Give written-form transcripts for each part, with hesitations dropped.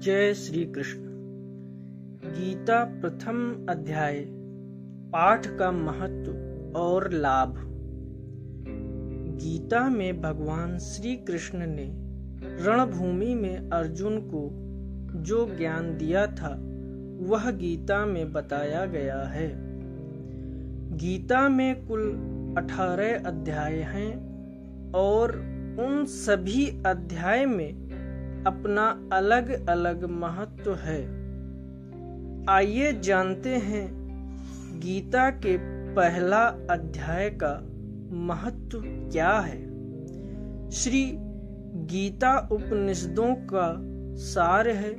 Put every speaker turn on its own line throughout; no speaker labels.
जय श्री कृष्ण। गीता प्रथम अध्याय, पाठ का महत्व और लाभ। गीता में भगवान श्री कृष्ण ने रणभूमि में अर्जुन को जो ज्ञान दिया था वह गीता में बताया गया है। गीता में कुल 18 अध्याय हैं और उन सभी अध्याय में अपना अलग अलग महत्व है। आइए जानते हैं गीता के पहला अध्याय का महत्व क्या है। श्री गीता उपनिषदों का सार है।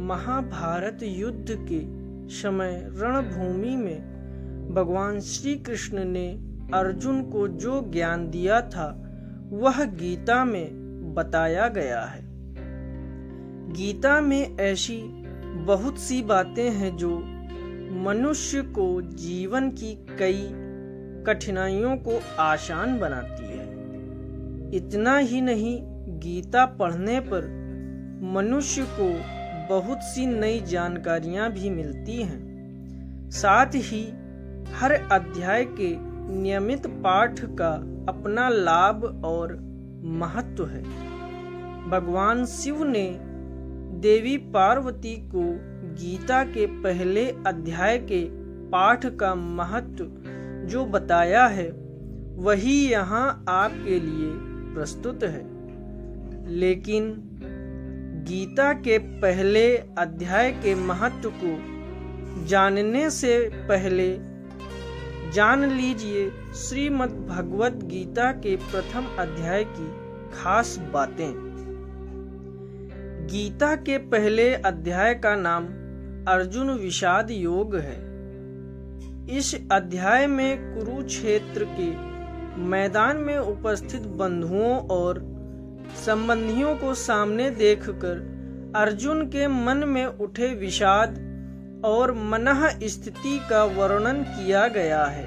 महाभारत युद्ध के समय रणभूमि में भगवान श्री कृष्ण ने अर्जुन को जो ज्ञान दिया था वह गीता में बताया गया है। गीता में ऐसी बहुत सी बातें हैं जो मनुष्य को जीवन की कई कठिनाइयों को आसान बनाती है। इतना ही नहीं, गीता पढ़ने पर मनुष्य को बहुत सी नई जानकारियां भी मिलती हैं। साथ ही हर अध्याय के नियमित पाठ का अपना लाभ और महत्व है। भगवान शिव ने देवी पार्वती को गीता के पहले अध्याय के पाठ का महत्व जो बताया है वही यहाँ आपके लिए प्रस्तुत है। लेकिन गीता के पहले अध्याय के महत्व को जानने से पहले जान लीजिए श्रीमद् भगवत गीता के प्रथम अध्याय की खास बातें। गीता के पहले अध्याय का नाम अर्जुन विषाद योग है। इस अध्याय में कुरुक्षेत्र के मैदान में उपस्थित बंधुओं और संबंधियों को सामने देखकर अर्जुन के मन में उठे विषाद और मनः स्थिति का वर्णन किया गया है,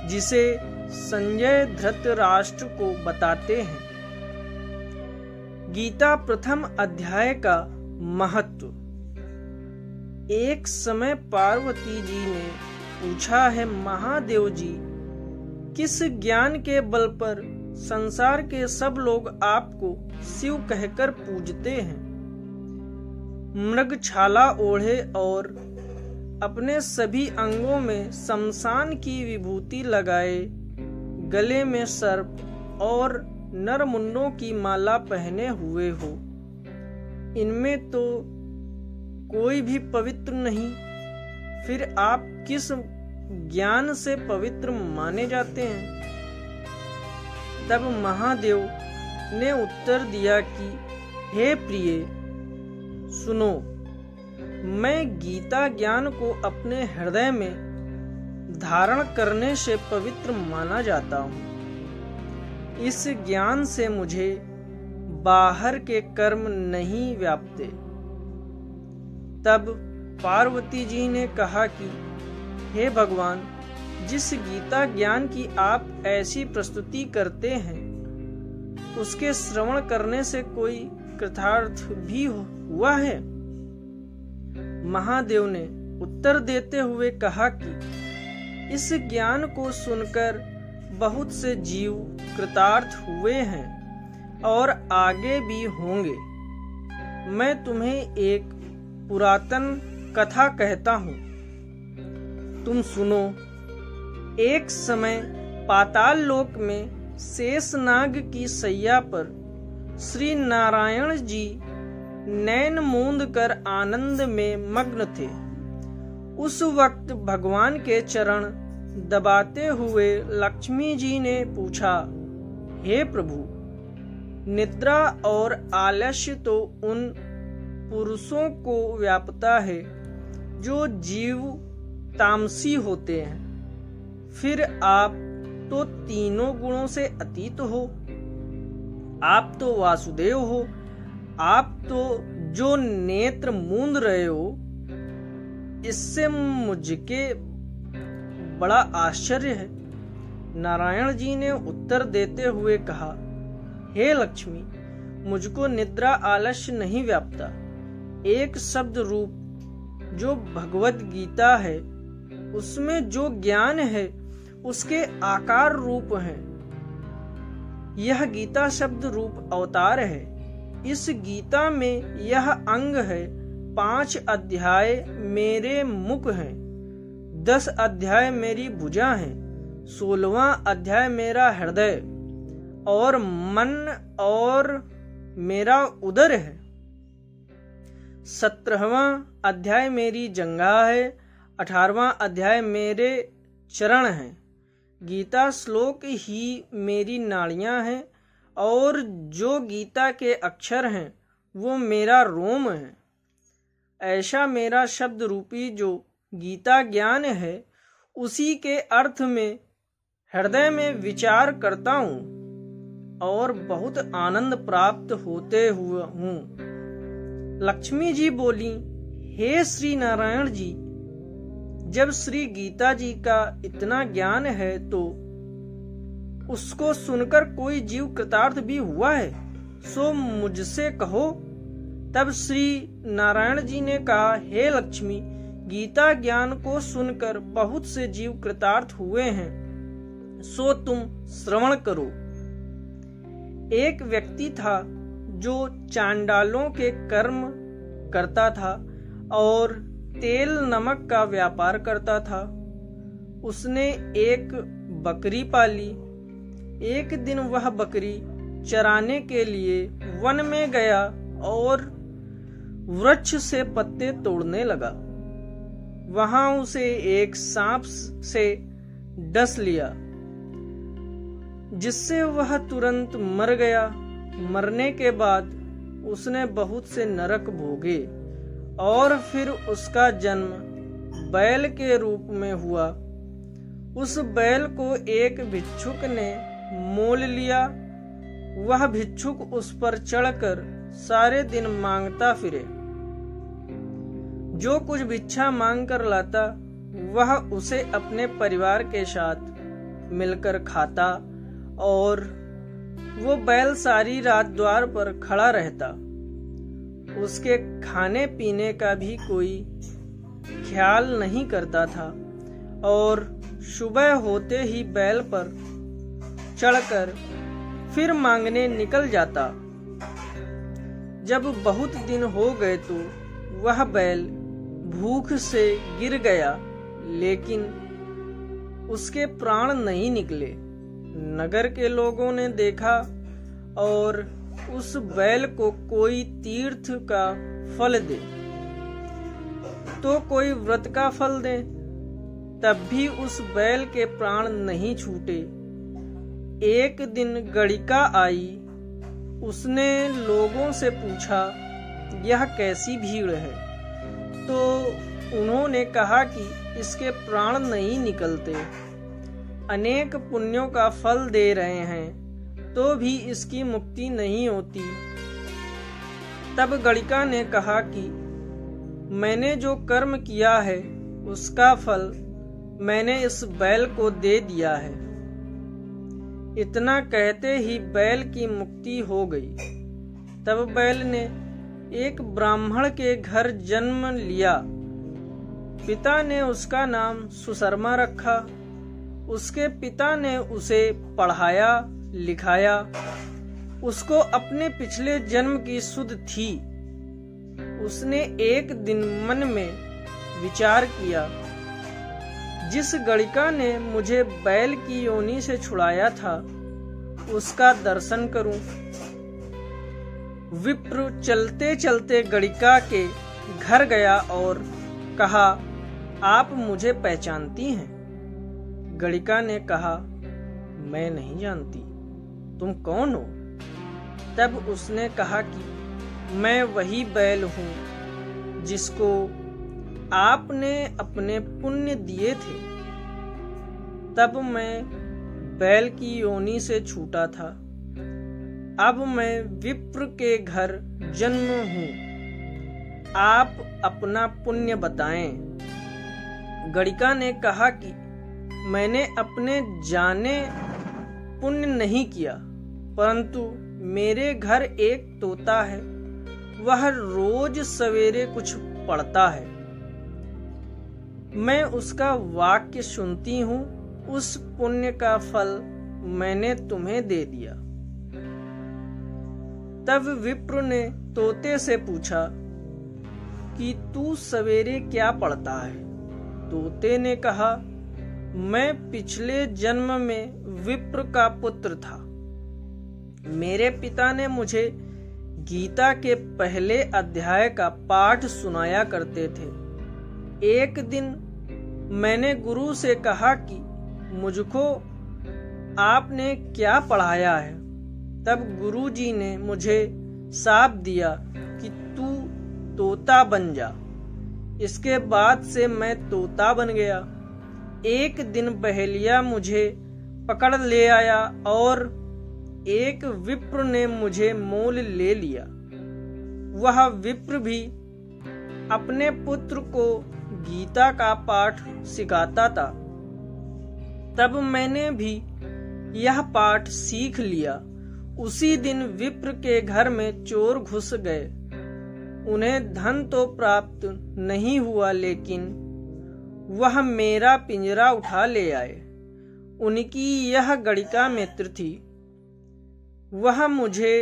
जिसे संजय धृतराष्ट्र को बताते हैं। गीता प्रथम अध्याय का महत्व। एक समय पार्वती जी ने पूछा है, महादेव जी, किस ज्ञान के बल पर संसार के सब लोग आपको शिव कहकर पूजते हैं? मृगछाला ओढ़े और अपने सभी अंगों में शमशान की विभूति लगाए, गले में सर्प और नरमुंडों की माला पहने हुए हो, इनमें तो कोई भी पवित्र नहीं, फिर आप किस ज्ञान से पवित्र माने जाते हैं? तब महादेव ने उत्तर दिया कि हे प्रिय, सुनो, मैं गीता ज्ञान को अपने हृदय में धारण करने से पवित्र माना जाता हूँ। इस ज्ञान से मुझे बाहर के कर्म नहीं व्यापते। तब पार्वती जी ने कहा कि हे भगवान, जिस गीता ज्ञान की आप ऐसी प्रस्तुति करते हैं उसके श्रवण करने से कोई कृतार्थ भी हुआ है? महादेव ने उत्तर देते हुए कहा कि इस ज्ञान को सुनकर बहुत से जीव कृतार्थ हुए हैं और आगे भी होंगे। मैं तुम्हें एक पुरातन कथा कहता हूँ, तुम सुनो। एक समय पाताल लोक में शेषनाग की सैया पर श्री नारायण जी नैन मूंद कर आनंद में मग्न थे। उस वक्त भगवान के चरण दबाते हुए लक्ष्मी जी ने पूछा, हे प्रभु, निद्रा और आलस्य तो उन पुरुषों को व्यापता है जो जीव तामसी होते हैं, फिर आप तो तीनों गुणों से अतीत हो। आप तो वासुदेव हो। आप तो जो नेत्र मूंद रहे हो, इससे मुझके बड़ा आश्चर्य है। नारायण जी ने उत्तर देते हुए कहा, हे लक्ष्मी, मुझको निद्रा आलस्य नहीं व्यापता, एक शब्द रूप जो भगवत गीता है, उसमें जो ज्ञान है उसके आकार रूप है। यह गीता शब्द रूप अवतार है। इस गीता में यह अंग है। 5 अध्याय मेरे मुख हैं, 10 अध्याय मेरी भुजा हैं, 16वां अध्याय मेरा हृदय और मन और मेरा उदर है, 17वां अध्याय मेरी जंघा है, 18वां अध्याय मेरे चरण हैं। गीता श्लोक ही मेरी नाड़ियां हैं और जो गीता के अक्षर हैं वो मेरा रोम है। ऐसा मेरा शब्द रूपी जो गीता ज्ञान है, उसी के अर्थ में हृदय में विचार करता हूँ और बहुत आनंद प्राप्त होते हुए हूँ। लक्ष्मी जी बोली, हे श्री नारायण जी, जब श्री गीता जी का इतना ज्ञान है तो उसको सुनकर कोई जीव कृतार्थ भी हुआ है, सो मुझसे कहो। तब श्री नारायण जी ने कहा, हे लक्ष्मी, गीता ज्ञान को सुनकर बहुत से जीव कृतार्थ हुए हैं, सो तुम श्रवण करो। एक व्यक्ति था जो चांडालों के कर्म करता था और तेल नमक का व्यापार करता था। उसने एक बकरी पाली। एक दिन वह बकरी चराने के लिए वन में गया और वृक्ष से पत्ते तोड़ने लगा। वहां उसे एक सांप से डस लिया, जिससे वह तुरंत मर गया। मरने के बाद उसने बहुत से नरक भोगे और फिर उसका जन्म बैल के रूप में हुआ। उस बैल को एक भिक्षुक ने मोल लिया। वह भिक्षुक उस पर चढ़कर सारे दिन मांगता फिरे। जो कुछ भिक्षा मांग कर लाता वह उसे अपने परिवार के साथ मिलकर खाता और वो बैल सारी रात द्वार पर खड़ा रहता। उसके खाने पीने का भी कोई ख्याल नहीं करता था और सुबह होते ही बैल पर चढ़कर फिर मांगने निकल जाता। जब बहुत दिन हो गए तो वह बैल भूख से गिर गया, लेकिन उसके प्राण नहीं निकले। नगर के लोगों ने देखा और उस बैल को कोई तीर्थ का फल दे तो कोई व्रत का फल दे, तब भी उस बैल के प्राण नहीं छूटे। एक दिन गणिका आई। उसने लोगों से पूछा, यह कैसी भीड़ है? तो उन्होंने कहा कि इसके प्राण नहीं निकलते, अनेक पुण्यों का फल दे रहे हैं तो भी इसकी मुक्ति नहीं होती। तब गणिका ने कहा कि मैंने जो कर्म किया है उसका फल मैंने इस बैल को दे दिया है। इतना कहते ही बैल की मुक्ति हो गई। तब बैल ने एक ब्राह्मण के घर जन्म लिया। पिता ने उसका नाम सुशर्मा रखा। उसके पिता ने उसे पढ़ाया लिखाया। उसको अपने पिछले जन्म की सुध थी। उसने एक दिन मन में विचार किया, जिस गणिका ने मुझे बैल की योनि से छुड़ाया था उसका दर्शन करूं। विप्र चलते चलते गणिका के घर गया और कहा, आप मुझे पहचानती हैं? गणिका ने कहा, मैं नहीं जानती, तुम कौन हो? तब उसने कहा कि मैं वही बैल हूं जिसको आपने अपने पुण्य दिए थे। तब मैं बैल की योनि से छूटा था। अब मैं विप्र के घर जन्म हूं। आप अपना पुण्य बताएं। गणिका ने कहा कि मैंने अपने जाने पुण्य नहीं किया, परंतु मेरे घर एक तोता है वह रोज सवेरे कुछ पढ़ता है। मैं उसका वाक्य सुनती हूँ। उस पुण्य का फल मैंने तुम्हें दे दिया। तब विप्र ने तोते से पूछा कि तू सवेरे क्या पढ़ता है? तोते ने कहा, मैं पिछले जन्म में विप्र का पुत्र था। मेरे पिता ने मुझे गीता के पहले अध्याय का पाठ सुनाया करते थे। एक दिन मैंने गुरु से कहा कि मुझको आपने क्या पढ़ाया है? तब गुरुजी ने मुझे शाप दिया कि तू तोता बन जा। इसके बाद से मैं तोता बन गया। एक दिन बहेलिया मुझे पकड़ ले आया और एक विप्र ने मुझे मोल ले लिया। वह विप्र भी अपने पुत्र को गीता का पाठ सिखाता था। तब मैंने भी यह पाठ सीख लिया। उसी दिन विप्र के घर में चोर घुस गए। उन्हें धन तो प्राप्त नहीं हुआ, लेकिन वह मेरा पिंजरा उठा ले आए। उनकी यह गणिका मित्र थी। वह मुझे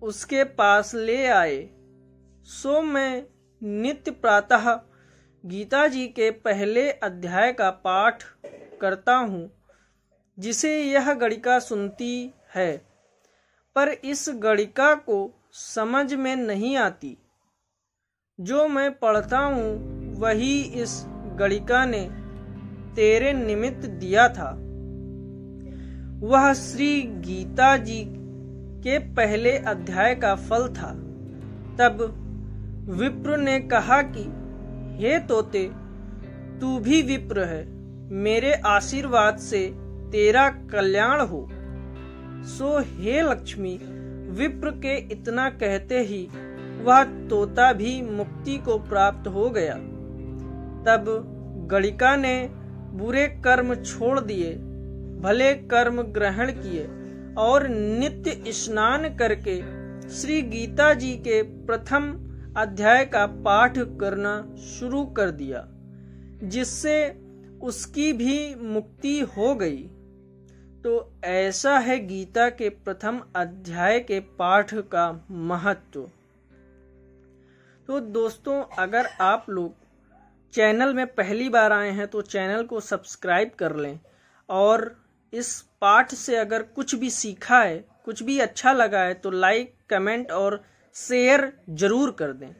उसके पास ले आए। सो मैं नित्य प्रातः गीता जी के पहले अध्याय का पाठ करता हूँ, जिसे यह गणिका सुनती है, पर इस गणिका को समझ में नहीं आती। जो मैं पढ़ता हूँ वही इस गणिका ने तेरे निमित्त दिया था। वह श्री गीता जी के पहले अध्याय का फल था। तब विप्र ने कहा कि हे तोते, तू भी विप्र है। मेरे आशीर्वाद से तेरा कल्याण हो। सो हे लक्ष्मी, विप्र के इतना कहते ही वह तोता भी मुक्ति को प्राप्त हो गया। तब गणिका ने बुरे कर्म छोड़ दिए, भले कर्म ग्रहण किए और नित्य स्नान करके श्री गीता जी के प्रथम अध्याय का पाठ करना शुरू कर दिया, जिससे उसकी भी मुक्ति हो गई। तो ऐसा है गीता के प्रथम अध्याय के पाठ का महत्व। तो दोस्तों, अगर आप लोग चैनल में पहली बार आए हैं तो चैनल को सब्सक्राइब कर लें, और इस पाठ से अगर कुछ भी सीखा है, कुछ भी अच्छा लगा है तो लाइक, कमेंट और शेयर जरूर कर दें।